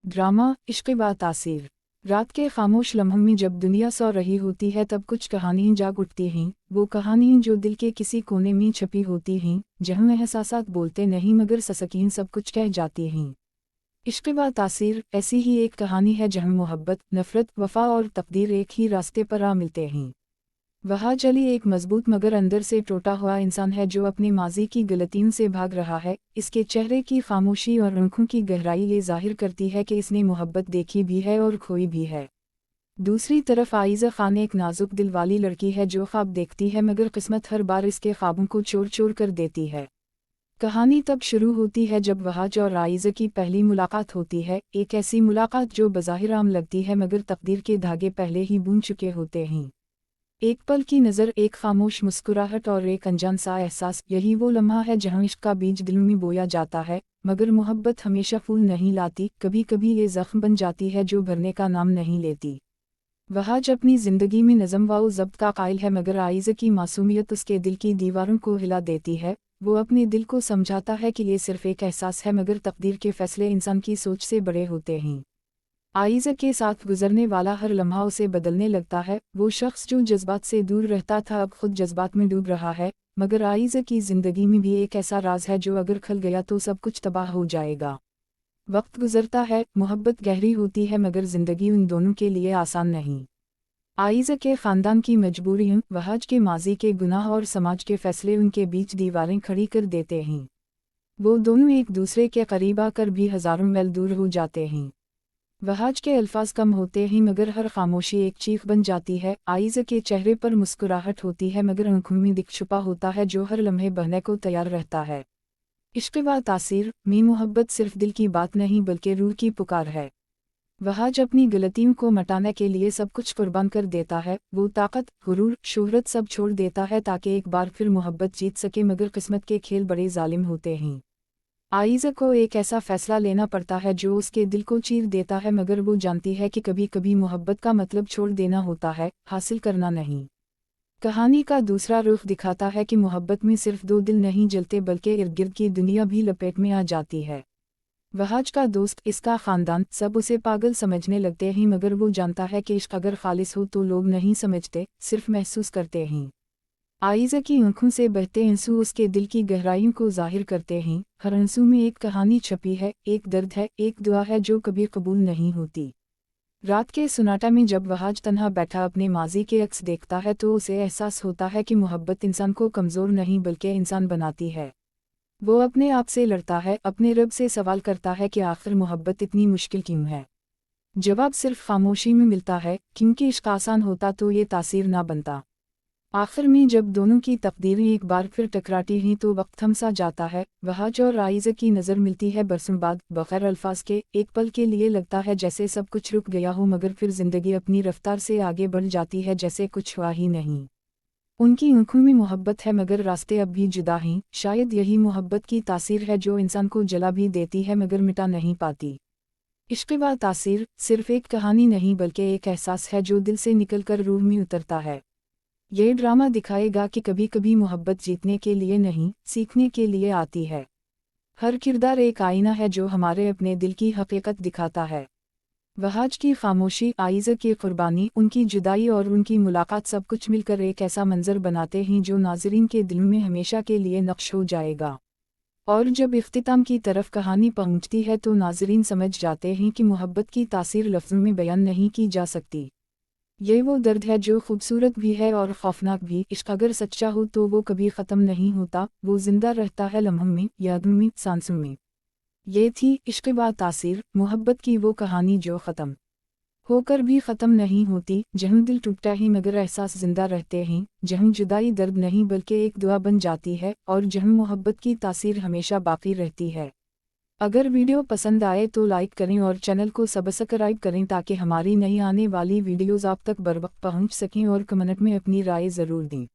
Drama इश्क़ व तासीर। रात के खामोश लम्हों में जब दुनिया सो रही होती है तब कुछ कहानियाँ जाग उठती हैं, वो कहानियाँ जो दिल के किसी कोने में छपी होती हैं, जहाँ एहसासात बोलते नहीं मगर ससकीन सब कुछ कह जाती हैं। इश्क़ व तासीर ऐसी ही एक कहानी है जहाँ मोहब्बत, नफ़रत, वफ़ा और तकदीर एक ही रास्ते पर आ मिलते हैं। वहाज अली एक मजबूत मगर अंदर से टूटा हुआ इंसान है जो अपने माजी की गलतियों से भाग रहा है। इसके चेहरे की खामोशी और आँखों की गहराई ये जाहिर करती है कि इसने मोहब्बत देखी भी है और खोई भी है। दूसरी तरफ आइज़ा खान एक नाजुक दिल वाली लड़की है जो ख्वाब देखती है मगर किस्मत हर बार इसके ख्वाबों को चोर चोर कर देती है। कहानी तब शुरू होती है जब वहाज और आइज़ा की पहली मुलाकात होती है, एक ऐसी मुलाकात जो बज़ाहिर आम लगती है मगर तकदीर के धागे पहले ही बुन चुके होते हैं। एक पल की नज़र, एक खामोश मुस्कुराहट और एक अनजान सा एहसास, यही वो लम्हा है जहाँ इश्क का बीज दिल में बोया जाता है। मगर मोहब्बत हमेशा फूल नहीं लाती, कभी कभी ये ज़ख्म बन जाती है जो भरने का नाम नहीं लेती। वहाज अपनी ज़िंदगी में नज़म व ज़ब्त का कायल है मगर आइज़ा की मासूमियत उसके दिल की दीवारों को हिला देती है। वो अपने दिल को समझाता है कि ये सिर्फ़ एक एहसास है मगर तकदीर के फैसले इंसान की सोच से बड़े होते हैं। आइज़ा के साथ गुजरने वाला हर लम्हा उसे बदलने लगता है। वो शख्स जो जज्बात से दूर रहता था अब खुद जज्बात में डूब रहा है। मगर आइज़ा की ज़िंदगी में भी एक ऐसा राज है जो अगर खल गया तो सब कुछ तबाह हो जाएगा। वक्त गुजरता है, मोहब्बत गहरी होती है मगर ज़िंदगी उन दोनों के लिए आसान नहीं। आइज़ा के ख़ानदान की मजबूरियाँ, वहाज के माजी के गुनाह और समाज के फैसले उनके बीच दीवारें खड़ी कर देते हैं। वो दोनों एक दूसरे के करीब आकर भी हज़ारों मील दूर हो जाते हैं। वहाज के अल्फाज कम होते ही मगर हर खामोशी एक चीख बन जाती है। आइज़ा के चेहरे पर मुस्कुराहट होती है मगर आँखों में दिख छुपा होता है जो हर लम्हे बहने को तैयार रहता है। इश्क़ व तासीर में मोहब्बत सिर्फ दिल की बात नहीं बल्कि रूह की पुकार है। वहाज अपनी गलतियों को मिटाने के लिए सब कुछ कुर्बान कर देता है। वो ताकत, गुरूर, शोहरत सब छोड़ देता है ताकि एक बार फिर मोहब्बत जीत सके मगर किस्मत के खेल बड़े जालिम होते हैं। आइज़ा को एक ऐसा फ़ैसला लेना पड़ता है जो उसके दिल को चीर देता है मगर वो जानती है कि कभी कभी मोहब्बत का मतलब छोड़ देना होता है, हासिल करना नहीं। कहानी का दूसरा रुख दिखाता है कि मोहब्बत में सिर्फ दो दिल नहीं जलते बल्कि इर्द गिर्द की दुनिया भी लपेट में आ जाती है। वहाज का दोस्त, इसका ख़ानदान, सब उसे पागल समझने लगते हैं मगर वो जानता है कि इश्क अगर खालिस हो तो लोग नहीं समझते, सिर्फ महसूस करते हैं। आइज़ा की आँखों से बहते आंसू उसके दिल की गहराइयों को जाहिर करते हैं। हर आंसू में एक कहानी छपी है, एक दर्द है, एक दुआ है जो कभी कबूल नहीं होती। रात के सुनाटा में जब वहाज तन्हा बैठा अपने माजी के अक्स देखता है तो उसे एहसास होता है कि मोहब्बत इंसान को कमज़ोर नहीं बल्कि इंसान बनाती है। वो अपने आप से लड़ता है, अपने रब से सवाल करता है कि आखिर मोहब्बत इतनी मुश्किल क्यों है। जवाब सिर्फ खामोशी में मिलता है, क्योंकि इश्क आसान होता तो ये तासीर ना बनता। आखिर में जब दोनों की तकदीरें एक बार फिर टकराती हैं तो वक्त थम सा जाता है। वहाज और आइज़ा की नज़र मिलती है बरसों बाद, बग़ैर अल्फाज के। एक पल के लिए लगता है जैसे सब कुछ रुक गया हो मगर फिर ज़िंदगी अपनी रफ्तार से आगे बढ़ जाती है जैसे कुछ हुआ ही नहीं। उनकी आँखों में मोहब्बत है मगर रास्ते अब भी जुदा हैं। शायद यही मोहब्बत की तासीर है जो इंसान को जला भी देती है मगर मिटा नहीं पाती। इश्क़ व तासीर सिर्फ एक कहानी नहीं बल्कि एक एहसास है जो दिल से निकलकर रूह में उतरता है। ये ड्रामा दिखाएगा कि कभी कभी मोहब्बत जीतने के लिए नहीं, सीखने के लिए आती है। हर किरदार एक आईना है जो हमारे अपने दिल की हकीकत दिखाता है। वहाज की खामोशी, आइज़ा की कुर्बानी, उनकी जुदाई और उनकी मुलाकात सब कुछ मिलकर एक ऐसा मंजर बनाते हैं जो नाज़रीन के दिल में हमेशा के लिए नक्श हो जाएगा। और जब इख्तिताम की तरफ कहानी पहुंचती है तो नाज़रीन समझ जाते हैं कि मोहब्बत की तासीर लफ्ज़ों में बयान नहीं की जा सकती। ये वो दर्द है जो खूबसूरत भी है और खौफनाक भी। इश्क अगर सच्चा हो तो वो कभी ख़त्म नहीं होता, वो ज़िंदा रहता है लम्हों में, यादों में, सांसों में। ये थी इश्क़ व तासीर, मोहब्बत की वो कहानी जो ख़त्म होकर भी ख़त्म नहीं होती, जहाँ दिल टूटता है मगर एहसास ज़िंदा रहते हैं, जहाँ जुदाई दर्द नहीं बल्कि एक दुआ बन जाती है और जहाँ मोहब्बत की तासीर हमेशा बाकी रहती है। अगर वीडियो पसंद आए तो लाइक करें और चैनल को सब्सक्राइब करें ताकि हमारी नई आने वाली वीडियोज़ आप तक बरवक्त पहुंच सकें और कमेंट में अपनी राय ज़रूर दें।